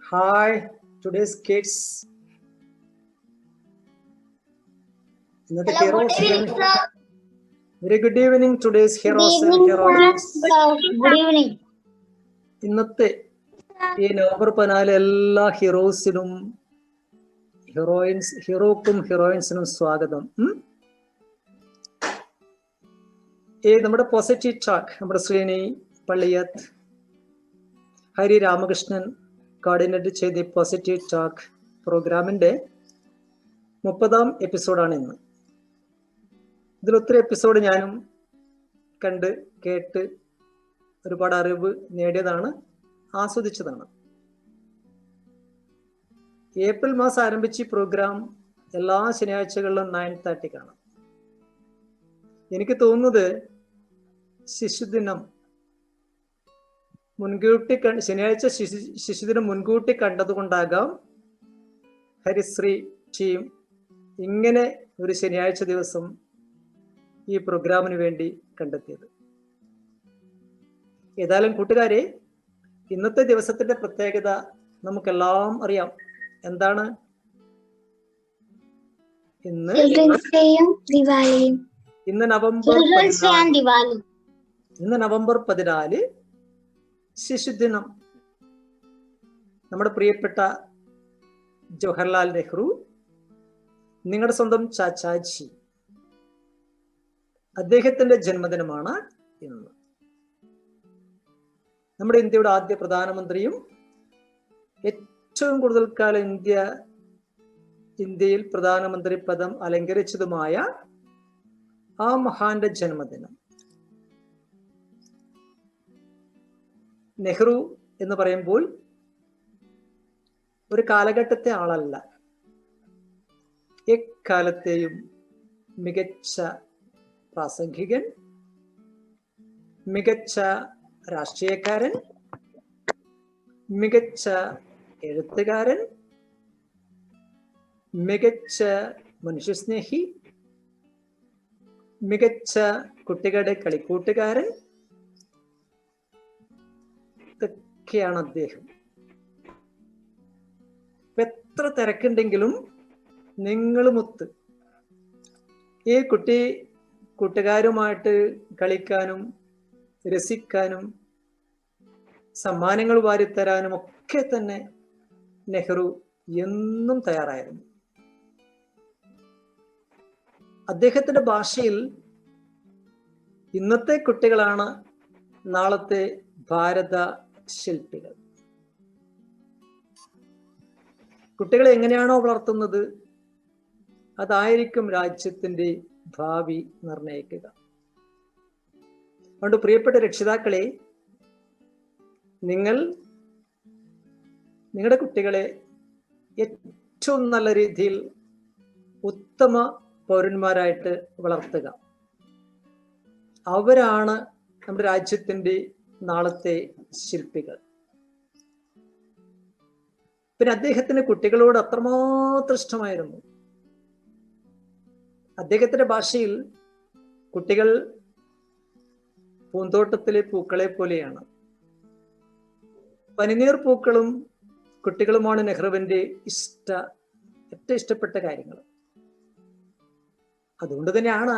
Hi, today's kids. ഇന്നത്തെ Hello, good heroes evening, sir. Very good evening. Today's Good heroes and evening, heroines. sir. Good evening. ഇന്നത്തെ ഈ November 14 എല്ലാ ഹീറോസിനും ഹീറോക്കും ഹീറോയിൻസിനും സ്വാഗതം. ഈ നമ്മുടെ പോസിറ്റീവ് ടോക്ക്, നമ്മുടെ ശ്രീനി പള്ളിയത്ത് ഹരി രാമകൃഷ്ണൻ കോർഡിനേറ്റ് ചെയ്ത പോസിറ്റീവ് ടോക്ക് പ്രോഗ്രാമിന്റെ 30ാം എപ്പിസോഡാണ് ഇന്ന്. ഇതിലൊത്തിരി എപ്പിസോഡ് ഞാനും കണ്ട് കേട്ട് ഒരുപാട് അറിവ് നേടിയതാണ്, ആസ്വദിച്ചതാണ്. ഏപ്രിൽ മാസം ആരംഭിച്ച ഈ പ്രോഗ്രാം എല്ലാ ശനിയാഴ്ചകളിലും 9:30 കാണാം. എനിക്ക് തോന്നുന്നത് ശിശുദിനം മുൻകൂട്ടി ശനിയാഴ്ച ശിശുദിനം മുൻകൂട്ടി കണ്ടതുകൊണ്ടാകാം ഹരിശ്രീ ടീം ഇങ്ങനെ ഒരു ശനിയാഴ്ച ദിവസം ഈ പ്രോഗ്രാമിന് വേണ്ടി കണ്ടെത്തിയത്. ഏതായാലും കൂട്ടുകാരെ, ഇന്നത്തെ ദിവസത്തിന്റെ പ്രത്യേകത നമുക്കെല്ലാം അറിയാം. എന്താണ്? ഇന്ന് നവംബർ 14 ശിശുദിനം. നമ്മുടെ പ്രിയപ്പെട്ട ജവഹർലാൽ നെഹ്റു, നിങ്ങളുടെ സ്വന്തം ചാച്ചാജി, അദ്ദേഹത്തിന്റെ ജന്മദിനമാണ് ഇന്ന്. നമ്മുടെ ഇന്ത്യയുടെ ആദ്യ പ്രധാനമന്ത്രിയും ഏറ്റവും കൂടുതൽ കാലം ഇന്ത്യയിൽ പ്രധാനമന്ത്രി പദം അലങ്കരിച്ചതുമായ ആ മഹാന്റെ ജന്മദിനം. നെഹ്റു എന്ന് പറയുമ്പോൾ ഒരു കാലഘട്ടത്തെ ആളല്ല, എക്കാലത്തെയും മികച്ച പ്രാസംഗികൻ, മികച്ച രാഷ്ട്രീയക്കാരൻ, മികച്ച എഴുത്തുകാരൻ, മികച്ച മനുഷ്യസ്നേഹി, മികച്ച കുട്ടികളുടെ കളിക്കൂട്ടുകാരൻ, ഇതൊക്കെയാണ് അദ്ദേഹം. എത്ര തിരക്കുണ്ടെങ്കിലും നിങ്ങളുമൊത്ത് ഈ കൂട്ടുകാരുമായിട്ട് കളിക്കാനും രസിക്കാനും സമ്മാനങ്ങൾ വാരിത്തരാനും ഒക്കെ തന്നെ നെഹ്റു എന്നും തയ്യാറായിരുന്നു. അദ്ദേഹത്തിന്റെ ഭാഷയിൽ ഇന്നത്തെ കുട്ടികളാണ് നാളത്തെ ഭാരത ശില്പികൾ. കുട്ടികളെ എങ്ങനെയാണോ വളർത്തുന്നത്, അതായിരിക്കും രാജ്യത്തിന്റെ ഭാവി നിർണയിക്കുക. അതുകൊണ്ട് പ്രിയപ്പെട്ട രക്ഷിതാക്കളെ, നിങ്ങളുടെ കുട്ടികളെ ഏറ്റവും നല്ല രീതിയിൽ ഉത്തമ പൗരന്മാരായിട്ട് വളർത്തുക. അവരാണ് നമ്മുടെ രാജ്യത്തിന്റെ നാളത്തെ ശില്പികൾ. പിന്നെ അദ്ദേഹത്തിന് കുട്ടികളോട് അത്രമാത്രം ഇഷ്ടമായിരുന്നു. അദ്ദേഹത്തിന്റെ ഭാഷയിൽ കുട്ടികൾ പൂന്തോട്ടത്തിലെ പൂക്കളെ പോലെയാണ്. പനിനീർ പൂക്കളും കുട്ടികളുമാണ് നെഹ്റുവിന്റെ ഏറ്റവും ഇഷ്ടപ്പെട്ട കാര്യങ്ങൾ. അതുകൊണ്ട് തന്നെയാണ്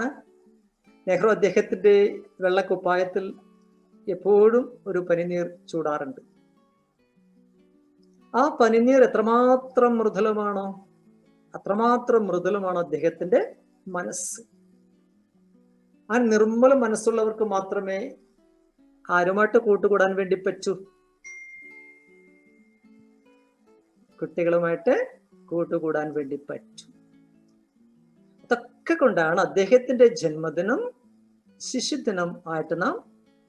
നെഹ്റു അദ്ദേഹത്തിന്റെ വെള്ളക്കുപ്പായത്തിൽ എപ്പോഴും ഒരു പനിനീർ ചൂടാറുണ്ട്. ആ പനിനീർ എത്രമാത്രം മൃദുലമാണോ അത്രമാത്രം മൃദുലമാണ് അദ്ദേഹത്തിന്റെ മനസ്സ്. ആ നിർമ്മല മനസ്സുള്ളവർക്ക് മാത്രമേ ആരുമായിട്ട് കൂട്ടുകൂടാൻ വേണ്ടി പറ്റൂ. കുട്ടികളുമായിട്ട് കൂട്ടുകൂടാൻ വേണ്ടി പറ്റും. അതൊക്കെ കൊണ്ടാണ് അദ്ദേഹത്തിന്റെ ജന്മദിനം ശിശുദിനം ആയിട്ട് നാം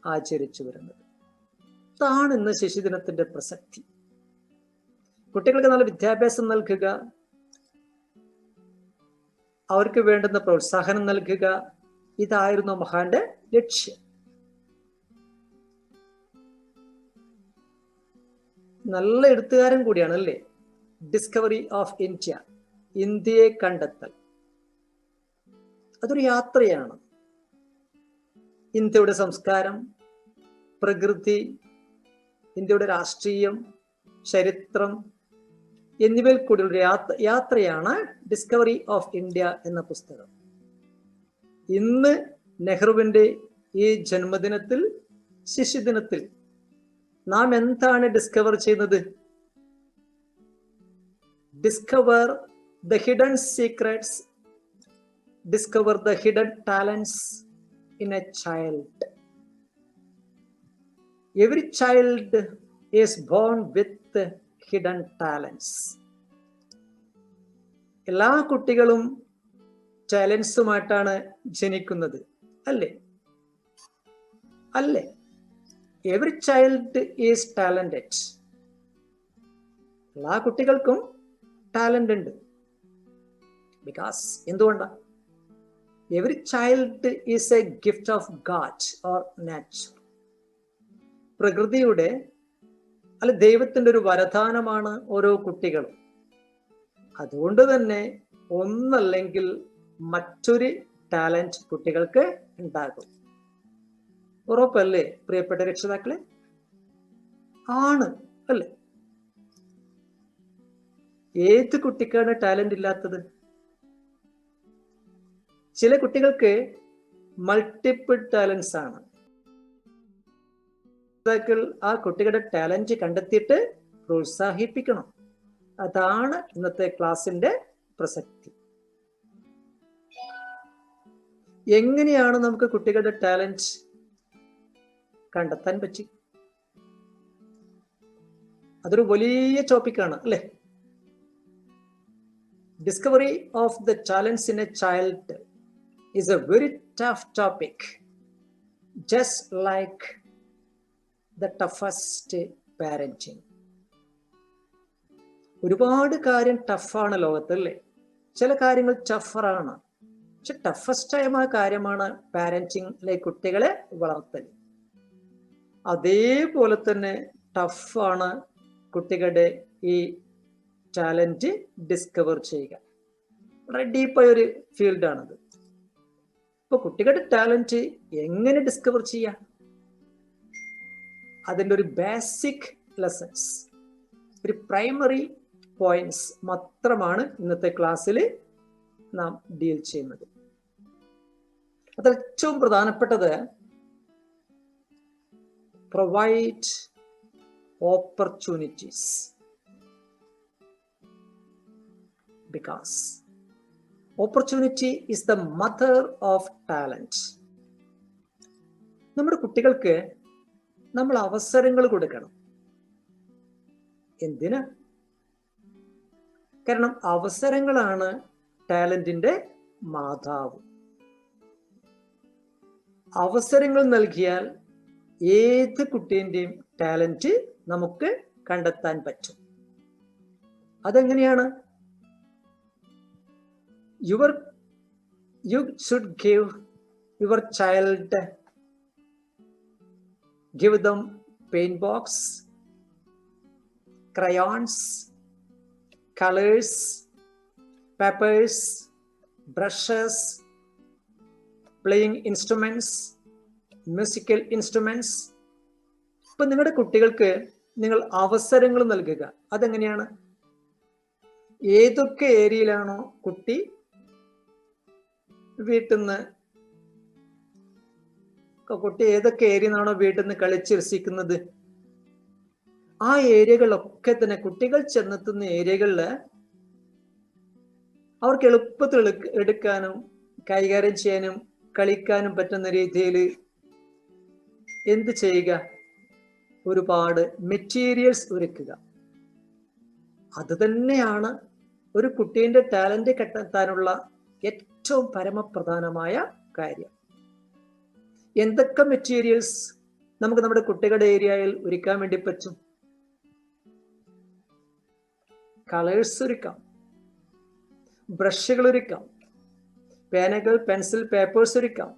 ആചരിച്ചു വരുന്നത്. അതാണ് ഇന്ന് ശിശുദിനത്തിന്റെ പ്രസക്തി. കുട്ടികൾക്ക് നല്ല വിദ്യാഭ്യാസം നൽകുക, അവർക്ക് വേണ്ടുന്ന പ്രോത്സാഹനം നൽകുക, ഇതായിരുന്നു മഹാന്റെ ലക്ഷ്യം. നല്ല എഴുത്തുകാരൻ കൂടിയാണ് അല്ലേ? ഡിസ്കവറി ഓഫ് ഇന്ത്യ, ഇന്ത്യയെ കണ്ടെത്തൽ, അതൊരു യാത്രയാണ്. ഇന്ത്യയുടെ സംസ്കാരം, പ്രകൃതി, ഇന്ത്യയുടെ രാഷ്ട്രീയം, ചരിത്രം എന്നിവയിൽ കൂടിയുള്ള യാത്രയാണ് ഡിസ്കവറി ഓഫ് ഇന്ത്യ എന്ന പുസ്തകം. ഇന്ന് നെഹ്റുവിന്റെ ഈ ജന്മദിനത്തിൽ, ശിശുദിനത്തിൽ നാം എന്താണ് ഡിസ്കവർ ചെയ്യുന്നത്? Discover the hidden secrets, discover the hidden talents in A child. Every child is bone with hidden talents. എല്ലാ കുട്ടികളും ടാലൻസുമായിട്ടാണ് ജനിക്കുന്നത്, അല്ലേ? അല്ലേ? Every child is talented. എല്ലാ കുട്ടികൾക്കും ടാലന്റ് ഉണ്ട്. ബിക്കോസ് എന്തുകൊണ്ടാ? Every child is A gift of God or nature. പ്രകൃതിയുടെ അല്ല ദൈവത്തിന്റെ ഒരു വരദാനമാണ് ഓരോ കുട്ടികളും. അതുകൊണ്ട് തന്നെ ഒന്നല്ലെങ്കിൽ മറ്റൊരു ടാലന്റ് കുട്ടികൾക്ക് ഉണ്ടാകും. ഉറപ്പല്ലേ പ്രിയപ്പെട്ട രക്ഷിതാക്കളെ? ആണ്, അല്ലേ? ഏത് കുട്ടിക്കാണ് ടാലന്റ് ഇല്ലാത്തത്? ചില കുട്ടികൾക്ക് മൾട്ടിപ്പിൾ ടാലൻസ് ആണ്. ആ കുട്ടികളുടെ ടാലന്റ് കണ്ടെത്തിയിട്ട് പ്രോത്സാഹിപ്പിക്കണം. അതാണ് ഇന്നത്തെ ക്ലാസിന്റെ പ്രസക്തി. എങ്ങനെയാണ് നമുക്ക് കുട്ടികളുടെ ടാലന്റ് കണ്ടെത്താൻ പറ്റി? അതൊരു വലിയ ടോപ്പിക്കാണ്, അല്ലേ? Discovery of the talents in A child is A very tough topic, just like the toughest parenting. ഒരുപാട് കാര്യം ടഫാണ് ലോകത്ത്, അല്ലേ? ചില കാര്യങ്ങൾ ടഫറാണ്. പക്ഷെ ടഫസ്റ്റായ കാര്യമാണ് പാരന്റിങ്, കുട്ടികളെ വളർത്തൽ. അതേപോലെ തന്നെ ടഫാണ് കുട്ടികളുടെ ഈ ടാലന്റ് ഡിസ്കവർ ചെയ്യുക. വളരെ ഡീപ്പായ ഒരു ഫീൽഡാണത്. ഇപ്പൊ കുട്ടികളുടെ ടാലന്റ് എങ്ങനെ ഡിസ്കവർ ചെയ്യാം? അതിൻ്റെ ഒരു ബേസിക് ലെസൺസ്, ഒരു പ്രൈമറി പോയിന്റ്സ് മാത്രമാണ് ഇന്നത്തെ ക്ലാസ്സിൽ നാം ഡീൽ ചെയ്യുന്നത്. അതിൽ ഏറ്റവും പ്രധാനപ്പെട്ടത് provide opportunities. Because opportunity is the mother of talent. നമ്മുടെ കുട്ടികൾക്ക് നമ്മൾ അവസരങ്ങൾ കൊടുക്കണം. എന്തിനാ? കാരണം അവസരങ്ങളാണ് ടാലന്റിന്റെ മാതാവ്. അവസരങ്ങൾ നൽകിയാൽ ഏത് കുട്ടീന്റെയും ടാലന്റ് നമുക്ക് കണ്ടെത്താൻ പറ്റും. അതെങ്ങനെയാണ്? you should give your child, give them paint box, crayons, colors, papers, brushes, playing instruments, musical instruments. ഇപ്പൊ നിങ്ങളുടെ കുട്ടികൾക്ക് നിങ്ങൾ അവസരങ്ങൾ നൽകുക. അതെങ്ങനെയാണ്? ഏതൊക്കെ ഏരിയയിലാണോ കുട്ടി ഏതൊക്കെ ഏരിയയിലാണോ വീട്ടിൽ നിന്ന് കളിച്ച് രസിക്കുന്നത്, ആ ഏരിയകളിലൊക്കെ തന്നെ കുട്ടികൾ ചെന്നെത്തുന്ന ഏരിയകളിൽ അവർക്ക് എളുപ്പത്തിൽ എടുക്കാനും കൈകാര്യം ചെയ്യാനും കളിക്കാനും പറ്റുന്ന രീതിയിൽ എന്ത് ചെയ്യുക? ഒരുപാട് മെറ്റീരിയൽസ് ഒരുക്കുക. അത് തന്നെയാണ് ഒരു കുട്ടീൻ്റെ ടാലന്റ് കണ്ടെത്താനുള്ള ഏറ്റവും പരമപ്രധാനമായ കാര്യം. എന്തൊക്കെ മെറ്റീരിയൽസ് നമുക്ക് നമ്മുടെ കുട്ടികളുടെ ഏരിയയിൽ ഒരുക്കാൻ വേണ്ടി പറ്റും? കളേഴ്സ് ഒരുക്കാം, ബ്രഷുകൾ ഒരുക്കാം, പേനകൾ, പെൻസിൽ, പേപ്പേഴ്സ് ഒരുക്കാം,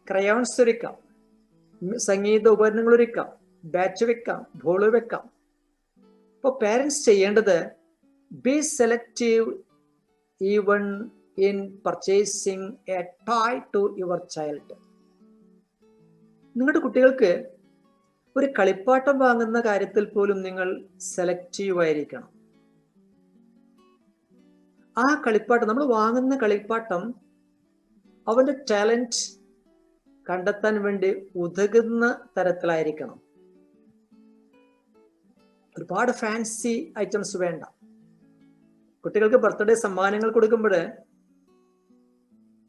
ക്രയോൺസ് ഒരുക്കാം, സംഗീത ഉപകരണങ്ങൾ ഒരുക്കാം, ബാറ്റ് വെക്കാം, ബോള് വെക്കാം. ഇപ്പോൾ പാരന്റ്സ് ചെയ്യേണ്ടത് be selective even in purchasing a toy to your child. നിങ്ങളുടെ കുട്ടികൾക്ക് ഒരു കളിപ്പാട്ടം വാങ്ങുന്ന കാര്യത്തിൽ പോലും നിങ്ങൾ സെലക്റ്റീവ് ആയിരിക്കണം. ആ കളിപ്പാട്ടം, നമ്മൾ വാങ്ങുന്ന കളിപ്പാട്ടം അവന്റെ ടാലന്റ് കണ്ടെത്താൻ വേണ്ടി ഉതകുന്ന തരത്തിലായിരിക്കണം. ഒരുപാട് ഫാൻസി ഐറ്റംസ് വേണ്ട. കുട്ടികൾക്ക് ബർത്ത്ഡേ സമ്മാനങ്ങൾ കൊടുക്കുമ്പോൾ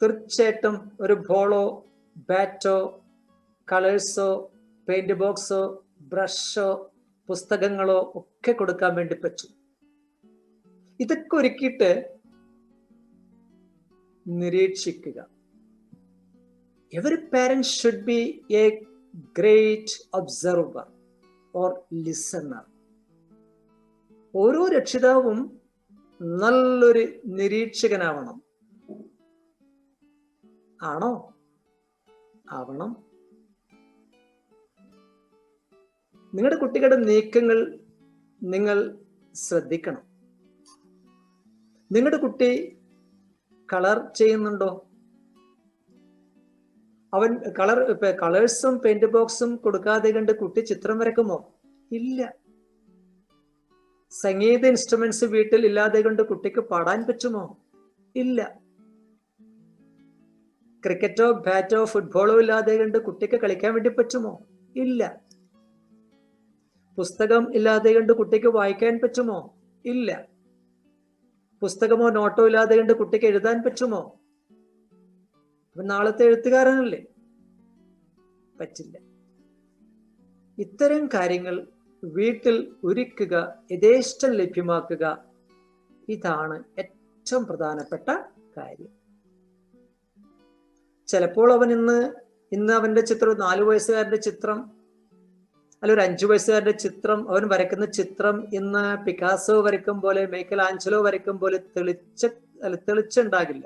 തീർച്ചയായിട്ടും ഒരു ബോളോ, ബാറ്റോ, കളേഴ്സോ, പെയിന്റ് ബോക്സോ, ബ്രഷോ, പുസ്തകങ്ങളോ ഒക്കെ കൊടുക്കാൻ വേണ്ടി പറ്റും. ഇതൊക്കെ ഒരുക്കിയിട്ട് നിരീക്ഷിക്കുക. Every parent should be A great observer or listener. ഓരോ രക്ഷിതാവും നല്ലൊരു നിരീക്ഷകനാവണം. ആണോ? ആവണം. നിങ്ങളുടെ കുട്ടികളുടെ നീക്കങ്ങൾ നിങ്ങൾ ശ്രദ്ധിക്കണം. നിങ്ങളുടെ കുട്ടി കളർ ചെയ്യുന്നുണ്ടോ? അവൻ കളേഴ്സും പെയിന്റ് ബോക്സും കൊടുക്കാതെ കണ്ട് കുട്ടി ചിത്രം വരക്കുമോ? ഇല്ല. സംഗീത ഇൻസ്ട്രുമെന്റ്സ് വീട്ടിൽ ഇല്ലാതെ കൊണ്ട് കുട്ടിക്ക് പാടാൻ പറ്റുമോ? ഇല്ല. ക്രിക്കറ്റോ ബാറ്റോ ഫുട്ബോളോ ഇല്ലാതെ കണ്ട് കുട്ടിക്ക് കളിക്കാൻ വേണ്ടി പറ്റുമോ? ഇല്ല. പുസ്തകം ഇല്ലാതെ കണ്ട് കുട്ടിക്ക് വായിക്കാൻ പറ്റുമോ? ഇല്ല. പുസ്തകമോ നോട്ടോ ഇല്ലാതെ കണ്ട് കുട്ടിക്ക് എഴുതാൻ പറ്റുമോ? അവൻ നാളത്തെ എഴുത്തുകാരനല്ലേ? പറ്റില്ല. ഇത്തരം കാര്യങ്ങൾ വീട്ടിൽ ഒരുക്കുക, യഥേഷ്ടം ലഭ്യമാക്കുക, ഇതാണ് ഏറ്റവും പ്രധാനപ്പെട്ട കാര്യം. ചിലപ്പോൾ അവൻ ഇന്ന് അവന്റെ ചിത്രം 4 വയസ്സുകാരന്റെ ചിത്രം, അല്ല ഒരു 5 വയസ്സുകാരന്റെ ചിത്രം, അവൻ വരയ്ക്കുന്ന ചിത്രം ഇന്ന് പിക്കാസോ വരയ്ക്കും പോലെ, മൈക്കൽ ആഞ്ചലോ വരയ്ക്കും പോലെ തെളിച്ചുണ്ടാകില്ല.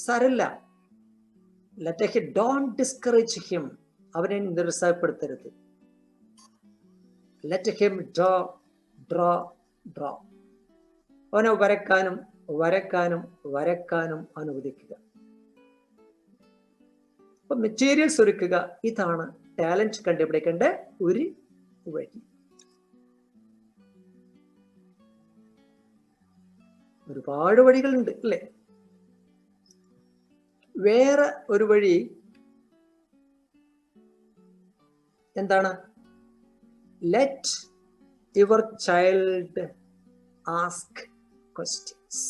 സാരല്ല. Don't discourage him. അവനെ നിരുത്സാഹപ്പെടുത്തരുത്. Let him draw. അവനെ വരക്കാനും അനുവദിക്കുക. അപ്പൊ മെറ്റീരിയൽസ് ഒരുക്കുക. ഇതാണ് ടാലന്റ് കണ്ടുപിടിക്കേണ്ട ഒരു വഴി. ഒരുപാട് വഴികളുണ്ട് അല്ലേ? വേറെ ഒരു വഴി എന്താണ്? Let your child ask questions.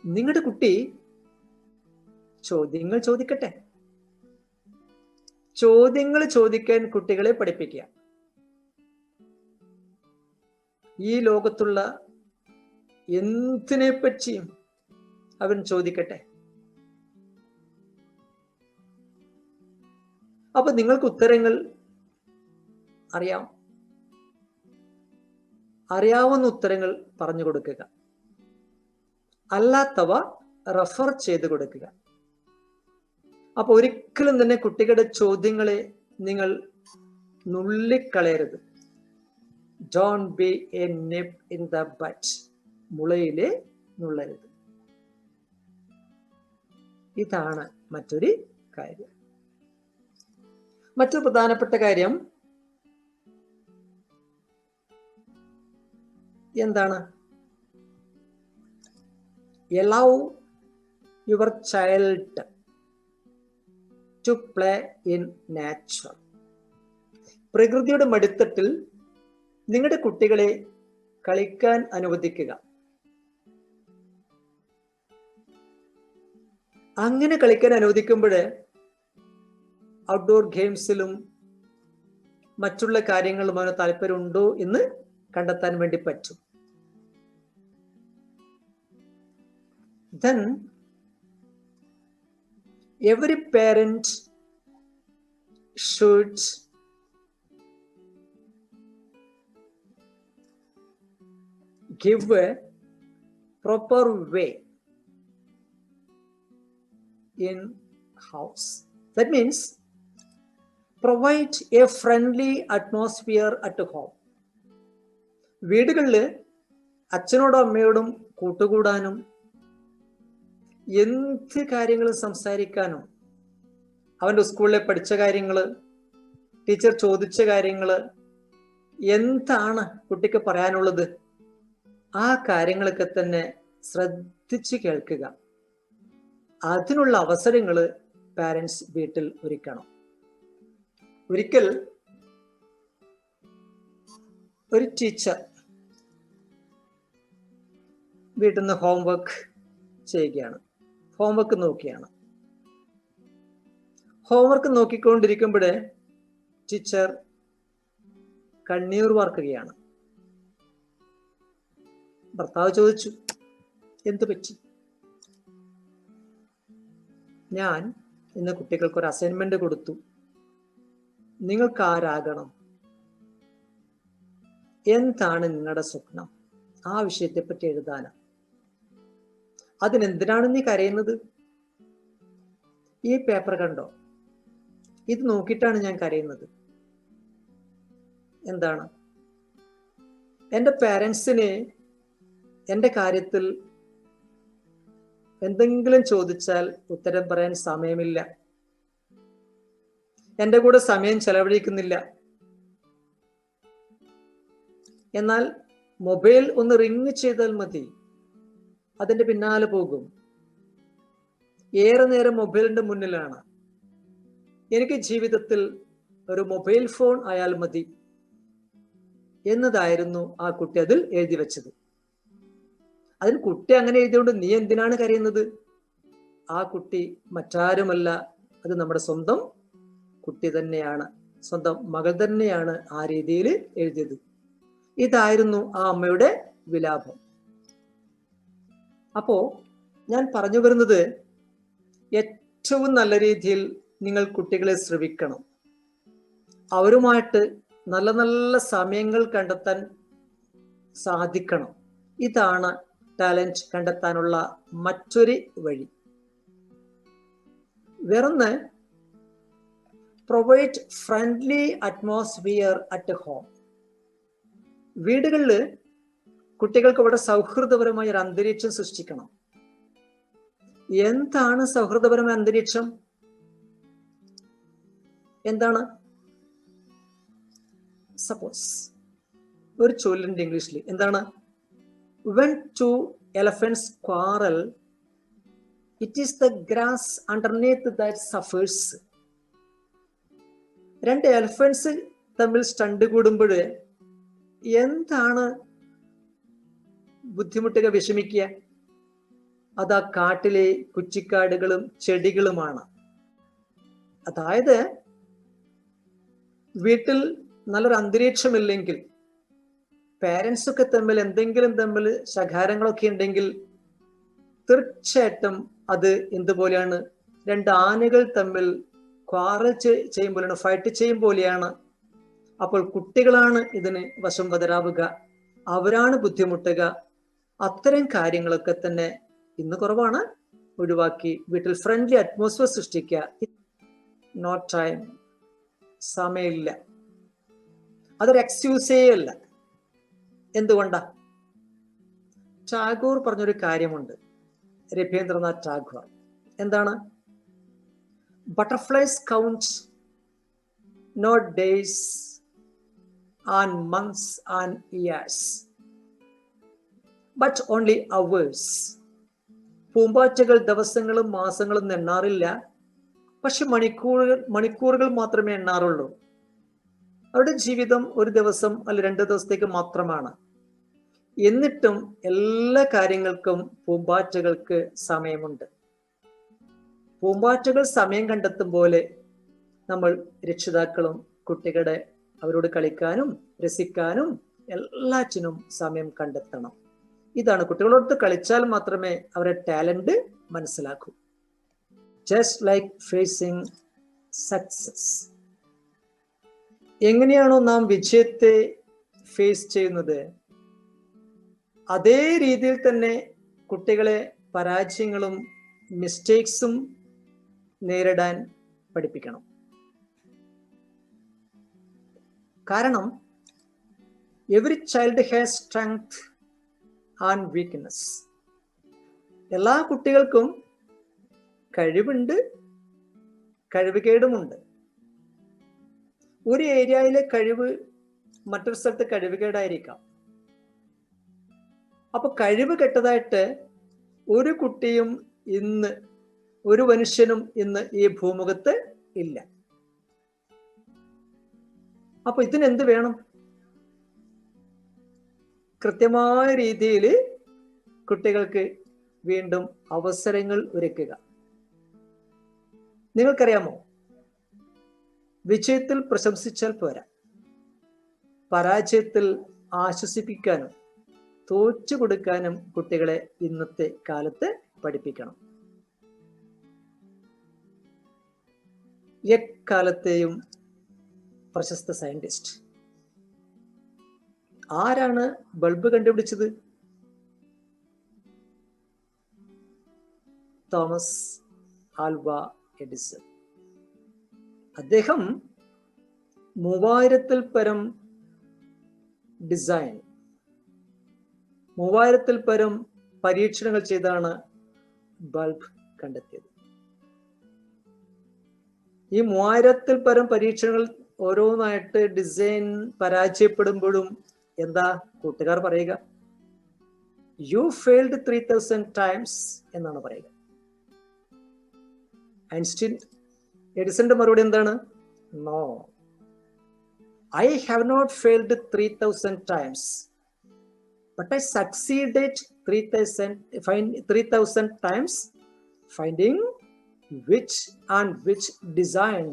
നിങ്ങളുടെ കുട്ടി ചോദ്യങ്ങൾ ചോദിക്കട്ടെ. ചോദ്യങ്ങൾ ചോദിക്കാൻ കുട്ടികളെ പഠിപ്പിക്കുക. ഈ ലോകത്തുള്ള എന്തിനെ പറ്റിയും അവൻ ചോദിക്കട്ടെ. അപ്പൊ നിങ്ങൾക്ക് ഉത്തരങ്ങൾ അറിയാവുന്ന ഉത്തരങ്ങൾ പറഞ്ഞു കൊടുക്കുക. അല്ലാത്തവ റെഫർ ചെയ്ത് കൊടുക്കുക. അപ്പൊ ഒരിക്കലും തന്നെ കുട്ടികളുടെ ചോദ്യങ്ങളെ നിങ്ങൾ നുള്ളിക്കളയരുത്. Don't be a nip in the bud. മുളയിലെ നുള്ളരുത്. ഇതാണ് മറ്റൊരു കാര്യം. മറ്റൊരു പ്രധാനപ്പെട്ട കാര്യം എന്താണ്? allow your child to play in nature. പ്രകൃതിയുടെ മടിത്തട്ടിൽ നിങ്ങളുടെ കുട്ടികളെ കളിക്കാൻ അനുവദിക്കുക. അങ്ങനെ കളിക്കാൻ അനുവദിക്കുമ്പോൾ ഔട്ട്ഡോർ ഗെയിംസിലും മറ്റുള്ള കാര്യങ്ങളും അവന് താല്പര്യമുണ്ടോ എന്ന് കണ്ടെത്താൻ വേണ്ടി പറ്റും. Then every parent should give a proper way in house. That means provide a friendly atmosphere at home. വീടുകളിൽ അച്ഛനോടും അമ്മയോടും കൂട്ടുകൂടാനും എന്ത് കാര്യങ്ങളും സംസാരിക്കാനും അവൻ്റെ സ്കൂളിലെ പഠിച്ച കാര്യങ്ങൾ, ടീച്ചർ ചോദിച്ച കാര്യങ്ങൾ, എന്താണ് കുട്ടിക്ക് പറയാനുള്ളത്, ആ കാര്യങ്ങളൊക്കെ തന്നെ ശ്രദ്ധിച്ച് കേൾക്കുക. അതിനുള്ള അവസരങ്ങൾ പാരൻസ് വീട്ടിൽ ഒരുക്കണം. ഒരിക്കൽ ഒരു ടീച്ചർ വീട്ടിൽ നിന്ന് ഹോംവർക്ക് ചെയ്യുകയാണ്, ഹോംവർക്ക് നോക്കിയാണ്. ഹോംവർക്ക് നോക്കിക്കൊണ്ടിരിക്കുമ്പോൾ ടീച്ചർ കണ്ണീർ വാർക്കുകയാണ്. ഭർത്താവ് ചോദിച്ചു, എന്തു പറ്റി? ഞാൻ ഇന്ന് കുട്ടികൾക്ക് ഒരു അസൈൻമെന്റ് കൊടുത്തു, നിങ്ങൾക്ക് ആരാകണം, എന്താണ് നിങ്ങളുടെ സ്വപ്നം, ആ വിഷയത്തെപ്പറ്റി എഴുതാനാണ്. അതിനെന്തിനാണ് നീ കരയുന്നത്? ഈ പേപ്പർ കണ്ടോ, ഇത് നോക്കിയിട്ടാണ് ഞാൻ കരയുന്നത്. എന്താണ്? എൻ്റെ പാരൻസിന് എൻ്റെ കാര്യത്തിൽ എന്തെങ്കിലും ചോദിച്ചാൽ ഉത്തരം പറയാൻ സമയമില്ല, എൻ്റെ കൂടെ സമയം ചെലവഴിക്കുന്നില്ല. എന്നാൽ മൊബൈൽ ഒന്ന് റിങ് ചെയ്താൽ മതി, അതിൻ്റെ പിന്നാലെ പോകും. ഏറെ നേരം മൊബൈലിന്റെ മുന്നിലാണ്. എനിക്ക് ജീവിതത്തിൽ ഒരു മൊബൈൽ ഫോൺ ആയാൽ മതി എന്നതായിരുന്നു ആ കുട്ടി അതിൽ എഴുതി വെച്ചത്. അതിന് കുട്ടി അങ്ങനെ എഴുതിയോണ്ട് നീ എന്തിനാണ് കരയുന്നത്? ആ കുട്ടി മറ്റാരുമല്ല, അത് നമ്മുടെ സ്വന്തം കുട്ടി തന്നെയാണ്, സ്വന്തം മകൾ തന്നെയാണ് ആ രീതിയിൽ എഴുതിയത്. ഇതായിരുന്നു ആ അമ്മയുടെ വിലാപം. അപ്പോ ഞാൻ പറഞ്ഞു വരുന്നത്, ഏറ്റവും നല്ല രീതിയിൽ നിങ്ങൾ കുട്ടികളെ ശ്രവിക്കണം. അവരുമായിട്ട് നല്ല നല്ല സമയങ്ങൾ കണ്ടെത്താൻ സാധിക്കണം. ഇതാണ് ടാലന്റ് കണ്ടെത്താനുള്ള മറ്റൊരു വഴി. വേറൊന്ന്, provide friendly atmosphere at home. വീടുകളിൽ കുട്ടികൾക്ക് ഇവിടെ സൗഹൃദപരമായ ഒരു അന്തരീക്ഷം സൃഷ്ടിക്കണം. എന്താണ് സൗഹൃദപരമായ അന്തരീക്ഷം? എന്താണ്? സപ്പോസ് ഒരു ചൊല്ലുണ്ട് ഇംഗ്ലീഷിൽ, എന്താണ്? When two elephants quarrel, it is the grass underneath that suffers. രണ്ട് എലഫൻസ് തമ്മിൽ സ്റ്റണ്ട് കൂടുമ്പോൾ എന്താണ് ബുദ്ധിമുട്ടുക, വിഷമിക്കുക? അത് ആ കാട്ടിലെ കുറ്റിക്കാടുകളും ചെടികളുമാണ്. അതായത് വീട്ടിൽ നല്ലൊരു അന്തരീക്ഷമില്ലെങ്കിൽ, പാരൻസ് ഒക്കെ തമ്മിൽ എന്തെങ്കിലും തമ്മിൽ ശകാരങ്ങളൊക്കെ ഉണ്ടെങ്കിൽ തീർച്ചയായിട്ടും അത് എന്തുപോലെയാണ്? രണ്ട് ആനകൾ തമ്മിൽ ക്വാറൽ ചെയ്യുമ്പോഴാണ്, ഫൈറ്റ് ചെയ്യും പോലെയാണ്. അപ്പോൾ കുട്ടികളാണ് ഇതിന് വശംവദരാവുക, അവരാണ് ബുദ്ധിമുട്ടുക. അത്തരം കാര്യങ്ങളൊക്കെ തന്നെ ഇന്ന് കുറവാണ്, ഒഴിവാക്കി വീട്ടിൽ ഫ്രണ്ട്ലി അറ്റ്മോസ്ഫിയർ സൃഷ്ടിക്കുക. നോ ടൈം, സമയമില്ല, അതൊരു എക്സ്ക്യൂസേ അല്ല. എന്തുകൊണ്ടാ? ടാഗോർ പറഞ്ഞൊരു കാര്യമുണ്ട്, രവീന്ദ്രനാഥ് ടാഗോർ. എന്താണ്? Butterflies count not days and months and years but only hours. പൂമ്പാറ്റകൾ ദിവസങ്ങളും മാസങ്ങളും എണ്ണാറില്ല, പക്ഷെ മണിക്കൂറുകൾ മാത്രമേ എണ്ണാറുള്ളൂ. അവരുടെ ജീവിതം ഒരു ദിവസം അല്ല 2 ദിവസത്തേക്ക് മാത്രമാണ്. എന്നിട്ടും എല്ലാ കാര്യങ്ങൾക്കും പൂമ്പാറ്റകൾക്ക് സമയമുണ്ട്. പൂമ്പാറ്റകൾ സമയം കണ്ടെത്തും പോലെ നമ്മൾ രക്ഷിതാക്കളും കുട്ടികളെ അവരോട് കളിക്കാനും രസിക്കാനും എല്ലാറ്റിനും സമയം കണ്ടെത്തണം. ഇതാണ്, കുട്ടികളോട് കളിച്ചാൽ മാത്രമേ അവരുടെ ടാലന്റ് മനസ്സിലാക്കൂ. Just like facing success. എങ്ങനെയാണോ നാം വിജയത്തെ ഫേസ് ചെയ്യുന്നത്, അതേ രീതിയിൽ തന്നെ കുട്ടികളെ പരാജയങ്ങളും മിസ്റ്റേക്സും നേരിടാൻ പഠിപ്പിക്കണം. കാരണം every child has strength and weakness. എല്ലാ കുട്ടികൾക്കും കഴിവുണ്ട്, കഴിവുകേടുമുണ്ട്. ഒരു ഏരിയയിലെ കഴിവ് മറ്റൊരു സ്ഥലത്ത് കഴിവുകേടായിരിക്കാം. അപ്പൊ കഴിവ് കെട്ടതായിട്ട് ഒരു കുട്ടിയും ഇന്ന്, ഒരു മനുഷ്യനും ഇന്ന് ഈ ഭൂമുഖത്ത് ഇല്ല. അപ്പൊ ഇതിനെന്ത് വേണം? കൃത്യമായ രീതിയിൽ കുട്ടികൾക്ക് വീണ്ടും അവസരങ്ങൾ ഒരുക്കുക. നിങ്ങൾക്കറിയാമോ, വിജയത്തിൽ പ്രശംസിച്ചാൽ പോരാ, പരാജയത്തിൽ ആശ്വസിപ്പിക്കാനും തോറ്റു കൊടുക്കാനും കുട്ടികളെ ഇന്നത്തെ കാലത്ത് പഠിപ്പിക്കണം. എക്കാലത്തെയും പ്രശസ്ത സയന്റിസ്റ്റ് ആരാണ് ബൾബ് കണ്ടുപിടിച്ചത്? Thomas Alva Edison. അദ്ദേഹം 3000-ൽ പരം ഡിസൈൻ, 3000-ൽ പരം പരീക്ഷണങ്ങൾ ചെയ്താണ് ബൾബ് കണ്ടെത്തിയത്. ഈ 3000-ൽ പരം പരീക്ഷണങ്ങൾ ഓരോന്നായിട്ട് ഡിസൈൻ പരാജയപ്പെടുമ്പോഴും എന്താ കൂട്ടുകാർ പറയുക? യു ഫെയിൽഡ് 3000 ടൈംസ് എന്നാണ് പറയുക. ഐൻസ്റ്റീൻ എഡിസന്റെ മറുപടി എന്താണ്? No, I have not failed 3000 times, but I succeeded 3000 times finding which design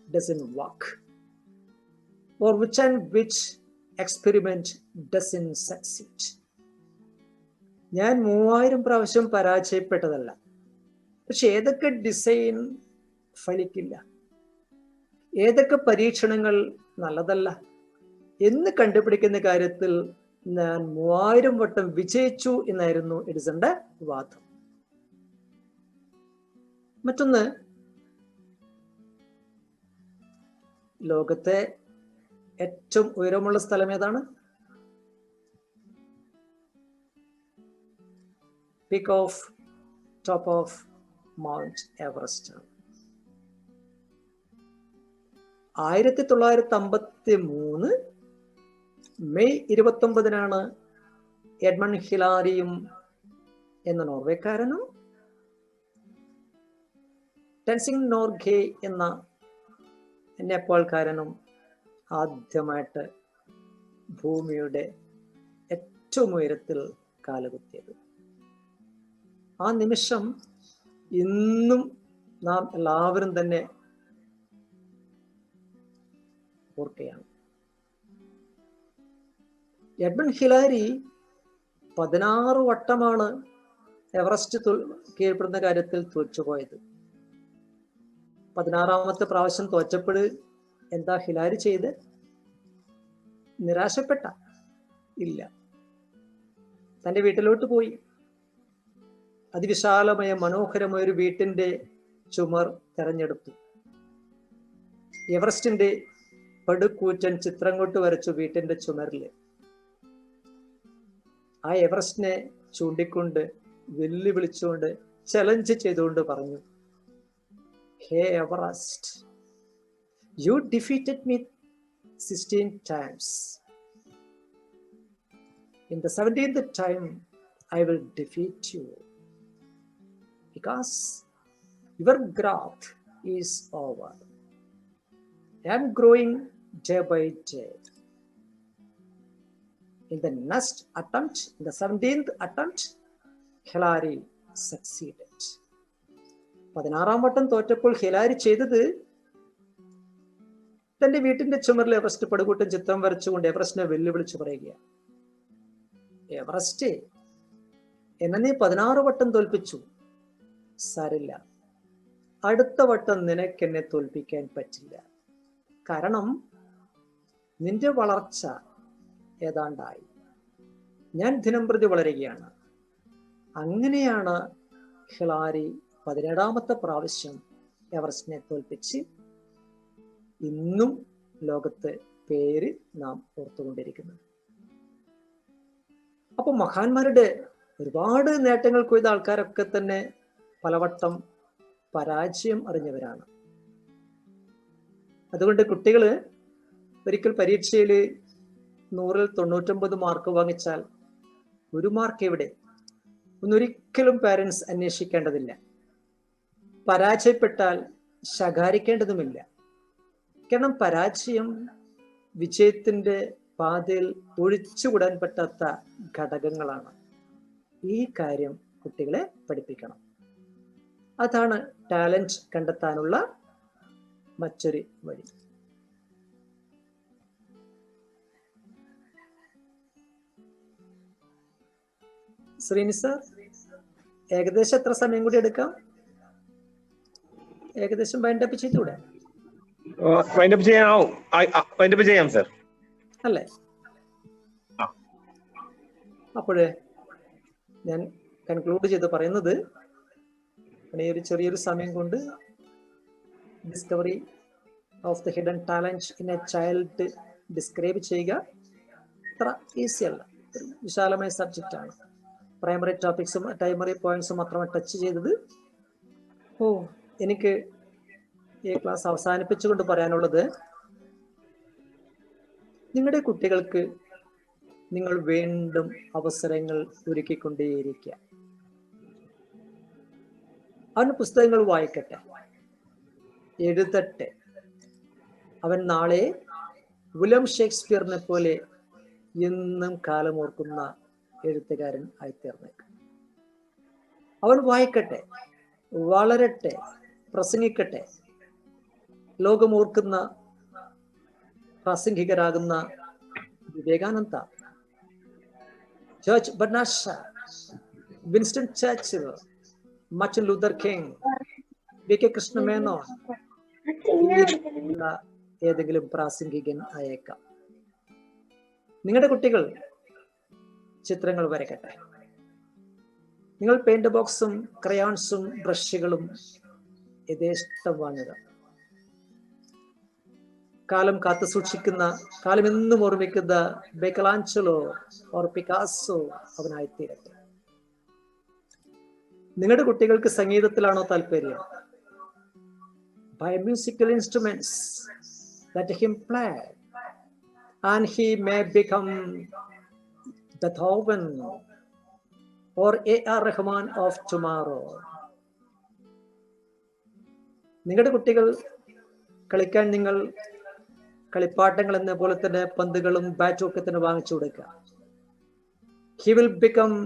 doesn't work, or which experiment doesn't succeed. ഞാൻ 3000 പ്രാവശ്യം പരാജയപ്പെട്ടതല്ല, പക്ഷെ ഏതൊക്കെ ഡിസൈൻ ഫലിക്കില്ല, ഏതൊക്കെ പരീക്ഷണങ്ങൾ നല്ലതല്ല എന്ന് കണ്ടുപിടിക്കുന്ന കാര്യത്തിൽ ഞാൻ 3000 വട്ടം വിജയിച്ചു എന്നായിരുന്നു എഡിസന്റെ വാദം. മറ്റൊന്ന്, ലോകത്തെ ഏറ്റവും ഉയരമുള്ള സ്ഥലം ഏതാണ്? Peak of top of mount Everest. 1953 May 29-നാണ് എഡ്മണ്ട് ഹിലാരിയും എന്ന നോർവേക്കാരനും ടെൻസിംഗ് നോർഗെ എന്ന നേപ്പാൾക്കാരനും ആദ്യമായിട്ട് ഭൂമിയുടെ ഏറ്റവും ഉയരത്തിൽ കാലുകുത്തിയത്. ആ നിമിഷം ഇന്നും നാം എല്ലാവരും തന്നെ ഓർക്കുകയാണ്. എഡ്മണ്ട് ഹിലാരി 16 വട്ടമാണ് എവറസ്റ്റ് കീഴ്പ്പെടുന്ന കാര്യത്തിൽ തോറ്റുപോയത്. 16ാമത്തെ പ്രാവശ്യം തോറ്റപ്പോൾ എന്താ ഹിലാരി ചെയ്ത്? നിരാശപ്പെട്ട? ഇല്ല, തൻ്റെ വീട്ടിലോട്ട് പോയി. അതിവിശാലമായ മനോഹരമായ ഒരു വീട്ടിന്റെ ചുമർ തെരഞ്ഞെടുത്തു. എവറസ്റ്റിന്റെ പടുകൂറ്റൻ ചിത്രം കൊണ്ട് വരച്ചു വീട്ടിന്റെ ചുമരിൽ. ആ എവറസ്റ്റിനെ ചൂണ്ടിക്കൊണ്ട്, വെല്ലുവിളിച്ചുകൊണ്ട്, ചലഞ്ച് ചെയ്തുകൊണ്ട് പറഞ്ഞു, hey Everest, you defeated me 16 times. In the 17th time, I will defeat you, because your growth is over. I am growing day by day. In the next attempt, in the 17th attempt, Hillary succeeded. 16ാം വട്ടം തോറ്റപ്പോൾ Hillary ചെയ്തത്, തന്റെ വീട്ടിന്റെ ചുമരിൽ Everest പടുകൂട്ടൻ ചിത്രം വരച്ചുകൊണ്ട് എവറസ്റ്റിനെ വെല്ലുവിളിച്ചു പറയുകയാണ്, Everest, എന്നെ നീ 16 വട്ടം തോൽപ്പിച്ചു, സാരില്ല, അടുത്ത വട്ടം നിനക്ക് എന്നെ തോൽപ്പിക്കാൻ പറ്റില്ല. കാരണം നിന്റെ വളർച്ച ഏതാണ്ടായി, ഞാൻ ദിനംപ്രതി വളരുകയാണ്. അങ്ങനെയാണ് ഹിലാരി 17ാമത്തെ പ്രാവശ്യം എവറസ്റ്റിനെ തോൽപ്പിച്ച് ഇന്നും ലോകത്ത് പേര് നാം ഓർത്തുകൊണ്ടിരിക്കുന്നത്. അപ്പൊ മഹാന്മാരുടെ ഒരുപാട് നേട്ടങ്ങൾ കൊയ്ത ആൾക്കാരൊക്കെ തന്നെ പലവട്ടം പരാജയം അറിഞ്ഞവരാണ്. അതുകൊണ്ട് കുട്ടികൾ ഒരിക്കൽ പരീക്ഷയിൽ 100-ൽ 99 മാർക്ക് വാങ്ങിച്ചാൽ 1 മാർക്ക് എവിടെ ഒന്നൊരിക്കലും പാരൻസ് അന്വേഷിക്കേണ്ടതില്ല. പരാജയപ്പെട്ടാൽ ശകാരിക്കേണ്ടതുമില്ല. കാരണം പരാജയം വിജയത്തിന്റെ പാതയിൽ ഒഴിച്ചുകൂടാൻ പറ്റാത്ത ഘടകങ്ങളാണ്. ഈ കാര്യം കുട്ടികളെ പഠിപ്പിക്കണം. അതാണ് ടാലന്റ് കണ്ടെത്താനുള്ള മറ്റൊരു വഴി. ശ്രീനി സർ, ഏകദേശം എത്ര സമയം കൂടി എടുക്കാം? ഏകദേശം വൈൻഡപ്പ് ചെയ്തുകൂടെ? വൈൻഡപ്പ് ചെയ്യാം സർ. അല്ലേ? അപ്പോഴേ ഞാൻ കൺക്ലൂഡ് ചെയ്ത് പറയുന്നത്, ഈ ഒരു ചെറിയൊരു സമയം കൊണ്ട് discovery of the hidden talent in A child describe ചെയ്യുക അത്ര ഈസി അല്ല. ഒരു വിശാലമായ സബ്ജക്റ്റ് ആണ്. പ്രൈമറി ടോപ്പിക്സും പ്രൈമറി പോയിന്റ്സും മാത്രമാണ് ടച്ച് ചെയ്തത്. എനിക്ക് ഈ ക്ലാസ് അവസാനിപ്പിച്ചുകൊണ്ട് പറയാനുള്ളത്, നിങ്ങളുടെ കുട്ടികൾക്ക് നിങ്ങൾ വീണ്ടും അവസരങ്ങൾ ഒരുക്കിക്കൊണ്ടേയിരിക്കുക. അവൻ പുസ്തകങ്ങൾ വായിക്കട്ടെ, എഴുതട്ടെ. അവൻ നാളെ വില്യം ഷേക്സ്പിയറിനെ പോലെ എന്നും കാലമോർക്കുന്ന എഴുത്തുകാരൻ ആയിത്തീർന്നേക്കും. അവൻ വായിക്കട്ടെ, വളരട്ടെ, പ്രസംഗിക്കട്ടെ. ലോകമോർക്കുന്ന പ്രാസംഗികരാകുന്ന Vivekananda, George Bernard Shaw, Winston Churchill, Martin Luther King, V K. Krishna Menon, ഏതെങ്കിലും പ്രാസംഗികൻ ആയേക്കാം. നിങ്ങളുടെ കുട്ടികൾ ചിത്രങ്ങൾ വരയ്ക്കട്ടെ. നിങ്ങൾ പെയിന്റ് ബോക്സും ക്രയോൺസും ബ്രഷുകളും യഥേഷ്ടം വാങ്ങുക. കാലം കാത്തു സൂക്ഷിക്കുന്ന, കാലം എന്നും ഓർമ്മിക്കുന്ന ബൈക്കലാഞ്ചലോ ഓർ പിക്കാസോ അവനായിത്തീരട്ടെ. നിങ്ങളുടെ കുട്ടികൾക്ക് സംഗീതത്തിലാണോ താല്പര്യം? Buy musical instruments, let him play, and he may become Beethoven or A.R. Rahman of tomorrow. നിങ്ങളുടെ കുട്ടികൾ കളിക്കാൻ നിങ്ങൾ കളിപ്പാട്ടങ്ങൾ എന്ന പോലെ തന്നെ പന്തുകളും ബാറ്റും ഒക്കെ തന്നെ വാങ്ങിച്ചു കൊടുക്കുക. He will become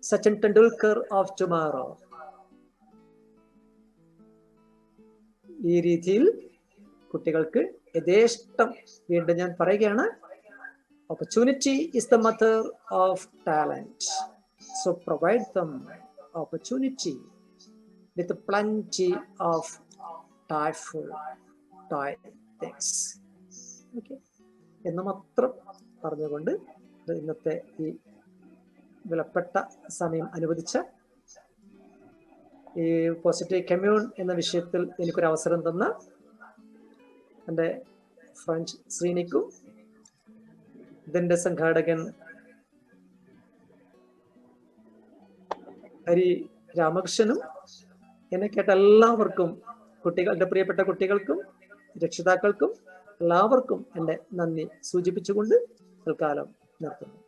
Sachin Tendulkar of tomorrow. ഈ രീതിയിൽ കുട്ടികൾക്ക് യഥേഷ്ടം, വീണ്ടും ഞാൻ പറയുകയാണ്, opportunity is the mother of talent. So provide them opportunity with plenty of toy things. Okay, എന്ന് മാത്രം പറഞ്ഞുകൊണ്ട് ഇന്നത്തെ ഈ വിലപ്പെട്ട സമയം അനുവദിച്ച ഈ പോസിറ്റീവ് കമ്മ്യൂൺ എന്ന വിഷയത്തിൽ എനിക്കൊരു അവസരം തന്ന എൻ്റെ ഫ്രണ്ട് ശ്രീനിക്കും, ഇതിൻ്റെ സംഘാടകൻ ഹരി രാമകൃഷ്ണനും, എന്നെ കേട്ട എല്ലാവർക്കും, കുട്ടികളുടെ പ്രിയപ്പെട്ട കുട്ടികൾക്കും രക്ഷിതാക്കൾക്കും എല്ലാവർക്കും എൻ്റെ നന്ദി സൂചിപ്പിച്ചുകൊണ്ട് തൽക്കാലം നിർത്തുന്നു.